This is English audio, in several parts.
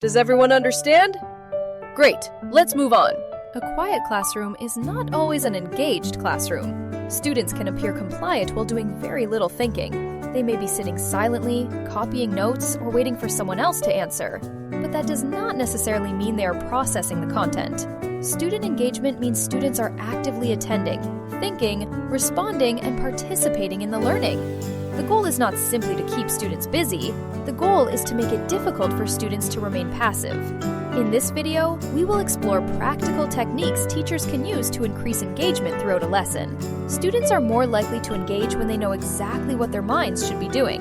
Does everyone understand? Great, let's move on. A quiet classroom is not always an engaged classroom. Students can appear compliant while doing very little thinking. They may be sitting silently, copying notes, or waiting for someone else to answer. But that does not necessarily mean they are processing the content. Student engagement means students are actively attending, thinking, responding, and participating in the learning. The goal is not simply to keep students busy. The goal is to make it difficult for students to remain passive. In this video, we will explore practical techniques teachers can use to increase engagement throughout a lesson. Students are more likely to engage when they know exactly what their minds should be doing.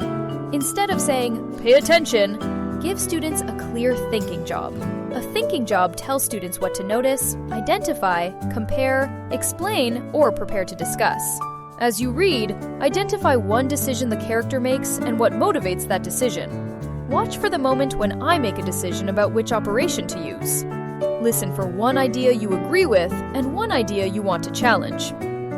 Instead of saying, "Pay attention," give students a clear thinking job. A thinking job tells students what to notice, identify, compare, explain, or prepare to discuss. As you read, identify one decision the character makes and what motivates that decision. Watch for the moment when I make a decision about which operation to use. Listen for one idea you agree with and one idea you want to challenge.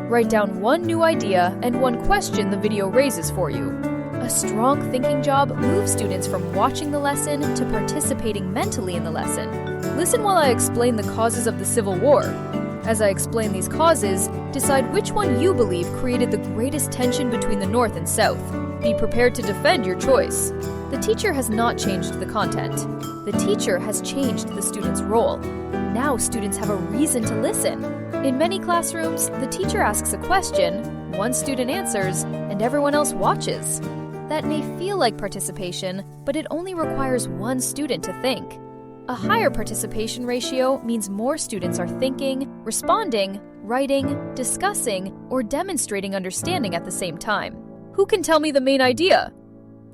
Write down one new idea and one question the video raises for you. A strong thinking job moves students from watching the lesson to participating mentally in the lesson. Listen while I explain the causes of the Civil War. As I explain these causes, decide which one you believe created the greatest tension between the North and South. Be prepared to defend your choice. The teacher has not changed the content. The teacher has changed the student's role. Now students have a reason to listen. In many classrooms, the teacher asks a question, one student answers, and everyone else watches. That may feel like participation, but it only requires one student to think. A higher participation ratio means more students are thinking, responding, writing, discussing, or demonstrating understanding at the same time. Who can tell me the main idea?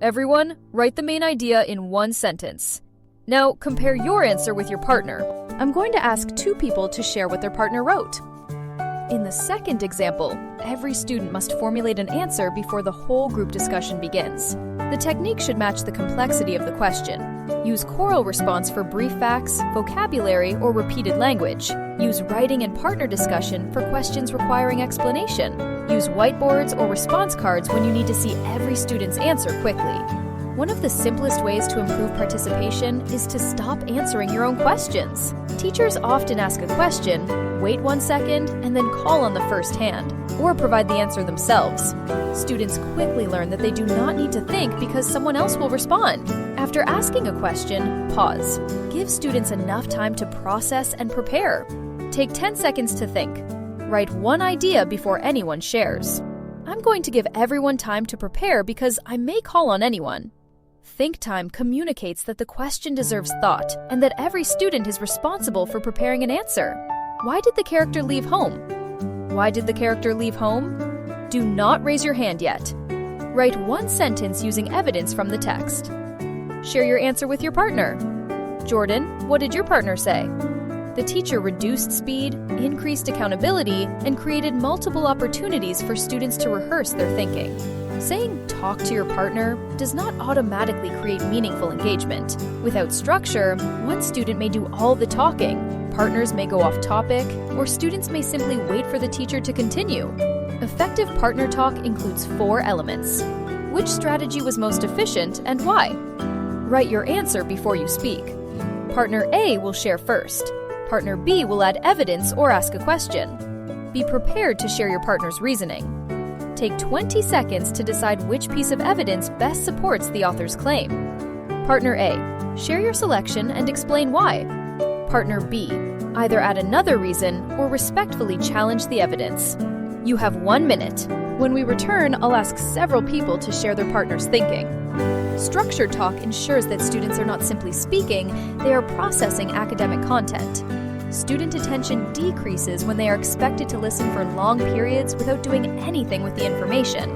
Everyone, write the main idea in one sentence. Now, compare your answer with your partner. I'm going to ask two people to share what their partner wrote. In the second example, every student must formulate an answer before the whole group discussion begins. The technique should match the complexity of the question. Use choral response for brief facts, vocabulary, or repeated language. Use writing and partner discussion for questions requiring explanation. Use whiteboards or response cards when you need to see every student's answer quickly. One of the simplest ways to improve participation is to stop answering your own questions. Teachers often ask a question, wait 1 second, and then call on the first hand, or provide the answer themselves. Students quickly learn that they do not need to think because someone else will respond. After asking a question, pause. Give students enough time to process and prepare. Take 10 seconds to think. Write one idea before anyone shares. I'm going to give everyone time to prepare because I may call on anyone. Think time communicates that the question deserves thought and that every student is responsible for preparing an answer. Why did the character leave home? Why did the character leave home? Do not raise your hand yet. Write one sentence using evidence from the text. Share your answer with your partner. Jordan, what did your partner say? The teacher reduced speed, increased accountability, and created multiple opportunities for students to rehearse their thinking. Saying "talk to your partner" does not automatically create meaningful engagement. Without structure, one student may do all the talking, partners may go off topic, or students may simply wait for the teacher to continue. Effective partner talk includes 4 elements. Which strategy was most efficient and why? Write your answer before you speak. Partner A will share first. Partner B will add evidence or ask a question. Be prepared to share your partner's reasoning. Take 20 seconds to decide which piece of evidence best supports the author's claim. Partner A, share your selection and explain why. Partner B, either add another reason or respectfully challenge the evidence. You have 1 minute. When we return, I'll ask several people to share their partner's thinking. Structured talk ensures that students are not simply speaking, they are processing academic content. Student attention decreases when they are expected to listen for long periods without doing anything with the information.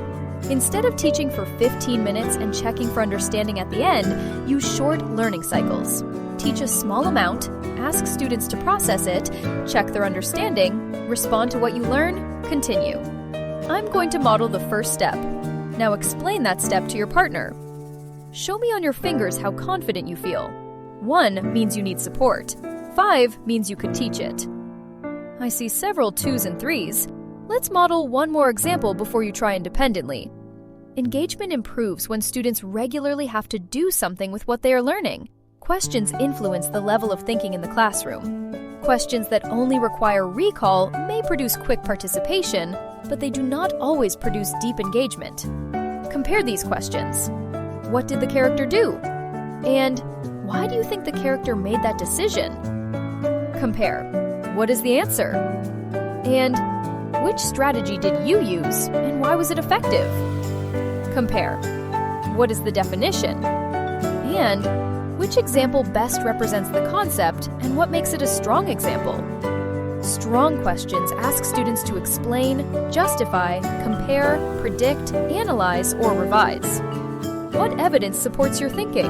Instead of teaching for 15 minutes and checking for understanding at the end, use short learning cycles. Teach a small amount, ask students to process it, check their understanding, respond to what you learn, continue. I'm going to model the first step. Now explain that step to your partner. Show me on your fingers how confident you feel. 1 means you need support. 5 means you could teach it. I see several 2s and 3s. Let's model one more example before you try independently. Engagement improves when students regularly have to do something with what they are learning. Questions influence the level of thinking in the classroom. Questions that only require recall may produce quick participation, but they do not always produce deep engagement. Compare these questions. What did the character do? And why do you think the character made that decision? Compare. What is the answer? And which strategy did you use, and why was it effective? Compare. What is the definition? And which example best represents the concept, and what makes it a strong example? Strong questions ask students to explain, justify, compare, predict, analyze, or revise. What evidence supports your thinking?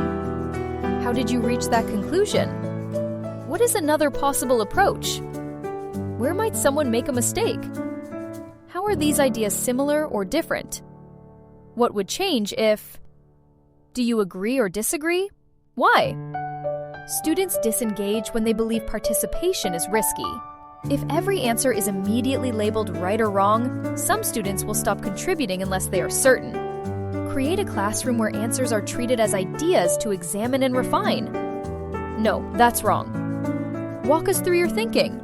How did you reach that conclusion? What is another possible approach? Where might someone make a mistake? How are these ideas similar or different? What would change if... Do you agree or disagree? Why? Students disengage when they believe participation is risky. If every answer is immediately labeled right or wrong, some students will stop contributing unless they are certain. Create a classroom where answers are treated as ideas to examine and refine. No, that's wrong. Walk us through your thinking.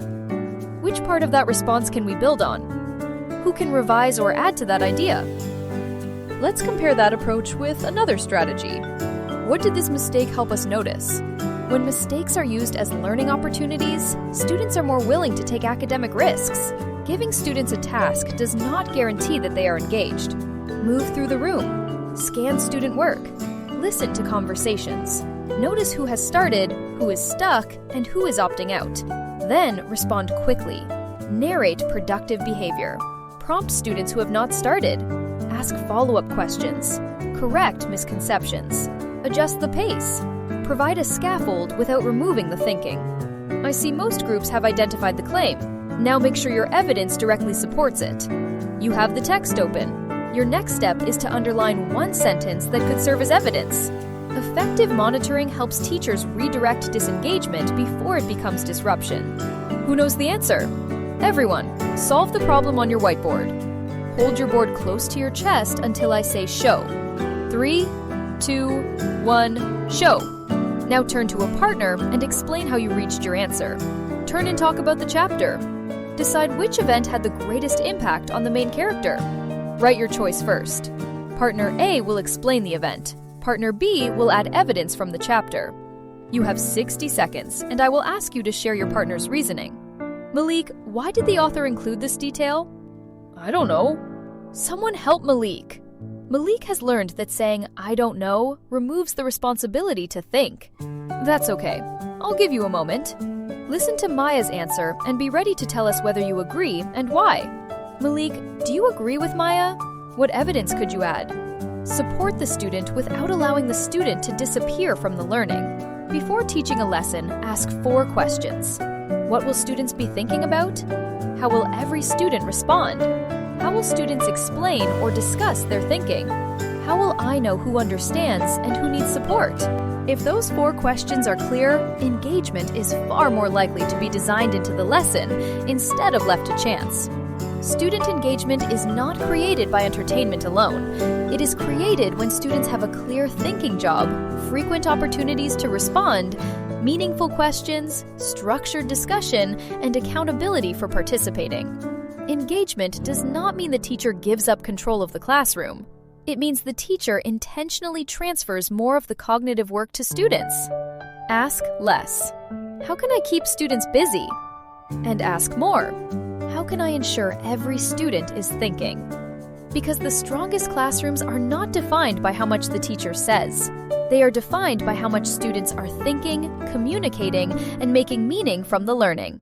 Which part of that response can we build on? Who can revise or add to that idea? Let's compare that approach with another strategy. What did this mistake help us notice? When mistakes are used as learning opportunities, students are more willing to take academic risks. Giving students a task does not guarantee that they are engaged. Move through the room. Scan student work. Listen to conversations. Notice who has started, who is stuck, and who is opting out. Then respond quickly. Narrate productive behavior. Prompt students who have not started. Ask follow-up questions. Correct misconceptions. Adjust the pace. Provide a scaffold without removing the thinking. I see most groups have identified the claim. Now make sure your evidence directly supports it. You have the text open. Your next step is to underline one sentence that could serve as evidence. Effective monitoring helps teachers redirect disengagement before it becomes disruption. Who knows the answer? Everyone, solve the problem on your whiteboard. Hold your board close to your chest until I say show. 3, 2, 1, show. Now turn to a partner and explain how you reached your answer. Turn and talk about the chapter. Decide which event had the greatest impact on the main character. Write your choice first. Partner A will explain the event. Partner B will add evidence from the chapter. You have 60 seconds, and I will ask you to share your partner's reasoning. Malik, why did the author include this detail? I don't know. Someone help Malik. Malik has learned that saying, I don't know, removes the responsibility to think. That's okay. I'll give you a moment. Listen to Maya's answer and be ready to tell us whether you agree and why. Malik, do you agree with Maya? What evidence could you add? Support the student without allowing the student to disappear from the learning. Before teaching a lesson, ask 4 questions. What will students be thinking about? How will every student respond? How will students explain or discuss their thinking? How will I know who understands and who needs support? If those 4 questions are clear, engagement is far more likely to be designed into the lesson instead of left to chance. Student engagement is not created by entertainment alone. It is created when students have a clear thinking job, frequent opportunities to respond, meaningful questions, structured discussion, and accountability for participating. Engagement does not mean the teacher gives up control of the classroom. It means the teacher intentionally transfers more of the cognitive work to students. Ask less. How can I keep students busy? And ask more. How can I ensure every student is thinking? Because the strongest classrooms are not defined by how much the teacher says. They are defined by how much students are thinking, communicating, and making meaning from the learning.